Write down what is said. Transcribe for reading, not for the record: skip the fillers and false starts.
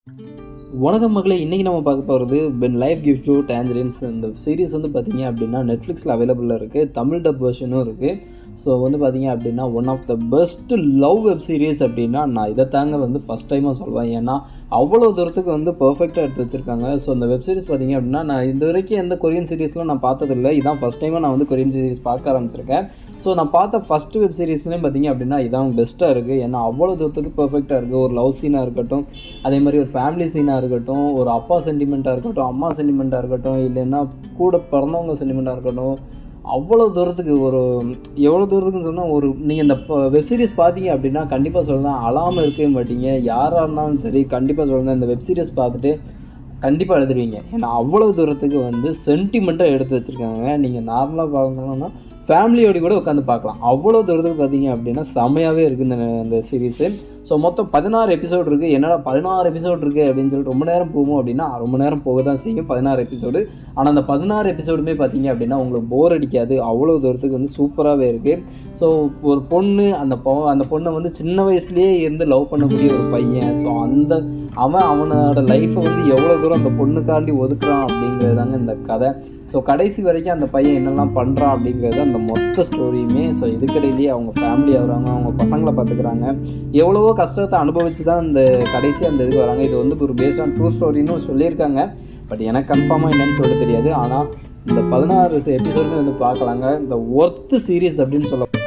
வணக்கம் மக்களே, இன்றைக்கி நம்ம பார்க்க போகிறது வென் லைஃப் கிவ்ஸ் யூ டேஞ்சரின்ஸ். இந்த சீரிஸ் வந்து பார்த்திங்க அப்படின்னா நெட்ஃப்ளிக்ஸில் அவைலபிளாக இருக்குது, தமிழ் டப் வெர்ஷனும் இருக்குது. ஸோ வந்து பார்த்திங்க அப்படின்னா one of the best love web series அப்படின்னா நான் இதை தாங்க வந்து ஃபஸ்ட் டைமாக சொல்வேன். ஏன்னா அவ்வளோ தூரத்துக்கு வந்து பர்ஃபெக்டாக எடுத்து வச்சுருக்காங்க. ஸோ அந்த வெப் சீரிஸ் பார்த்திங்க அப்படின்னா நான் இது வரைக்கும் எந்த கொரியன் சீரிஸ்லாம் நான் பார்த்ததில்லை. இதான் ஃபஸ்ட் டைமாக நான் வந்து கொரியன் சீரிஸ் பார்க்க ஆரம்பிச்சிருக்கேன். ஸோ நான் பார்த்த ஃபஸ்ட்டு வெப் சீரிஸ்லேயும் பார்த்திங்க அப்படின்னா இதான் பெஸ்ட்டாக இருக்குது. ஏன்னா அவ்வளோ தூரத்துக்கு பர்ஃபெக்டாக இருக்குது. ஒரு லவ் சீனாக இருக்கட்டும், அதே மாதிரி ஒரு ஃபேமிலி சீனாக இருக்கட்டும், ஒரு அப்பா சென்டிமெண்ட்டாக இருக்கட்டும், அம்மா சென்டிமெண்ட்டாக இருக்கட்டும், இல்லைன்னா கூட பிறந்தவங்க சென்டிமெண்ட்டாக இருக்கட்டும், அவ்வளோ தூரத்துக்கு எவ்வளோ தூரத்துக்குன்னு சொன்னால் நீங்கள் இந்த வெப் சீரிஸ் பார்த்தீங்க அப்படின்னா கண்டிப்பாக சொல்லலாம் அழாமல் இருக்கவே மாட்டீங்க. யாராக இருந்தாலும் சரி கண்டிப்பாக சொல்லலாம் இந்த வெப் சீரிஸ் பார்த்துட்டு கண்டிப்பாக எழுதுவீங்க. ஏன்னா அவ்வளோ தூரத்துக்கு வந்து சென்டிமெண்ட்டாக எடுத்து வச்சுருக்காங்க. நீங்கள் நார்மலாக பார்க்கணுன்னா ஃபேமிலியோடு கூட உட்காந்து பார்க்கலாம். அவ்வளோ தூரத்துக்கு பார்த்தீங்க அப்படின்னா செம்மையாகவே இருக்குது இந்த சீரீஸு. ஸோ மொத்தம் 16 எபிசோடு இருக்குது. என்னடா 16 எபிசோடு இருக்குது அப்படின்னு சொல்லிட்டு ரொம்ப நேரம் போகும் அப்படின்னா ரொம்ப நேரம் போக தான் செய்யும் 16 எபிசோடு. ஆனால் அந்த 16 எபிசோடுமே பார்த்தீங்க அப்படின்னா உங்களுக்கு போர் அடிக்காது. அவ்வளோ தூரத்துக்கு வந்து சூப்பராகவே இருக்குது. ஸோ ஒரு பொண்ணு அந்த பொண்ணை வந்து சின்ன வயசுலேயே இருந்து லவ் பண்ணக்கூடிய ஒரு பையன். ஸோ அவனோட லைஃப்பை வந்து எவ்வளோ தூரம் அந்த பொண்ணுக்காண்டி ஒதுக்குறான் அப்படிங்கிறது தாங்க இந்த கதை. ஸோ கடைசி வரைக்கும் அந்த பையன் என்னெல்லாம் பண்ணுறான் அப்படிங்கிறது அந்த மொத்த ஸ்டோரியுமே. ஸோ இதுக்கடையிலேயே அவங்க ஃபேமிலி ஆகுறாங்க, அவங்க பசங்களை பார்த்துக்கிறாங்க, எவ்வளவோ கஷ்டத்தை அனுபவித்து தான் இந்த கடைசி அந்த இதுக்கு வராங்க. இது வந்து ஒரு பேஸ்ட் ஆன் ட்ரூ ஸ்டோரின்னு சொல்லியிருக்காங்க. பட் எனக்கு கன்ஃபார்மாக என்னன்னு சொல்ல தெரியாது. ஆனால் இந்த 16 எபிசோடுமே வந்து பார்க்கலாங்க. இந்த ஒர்த்து சீரீஸ் அப்படின்னு சொல்ல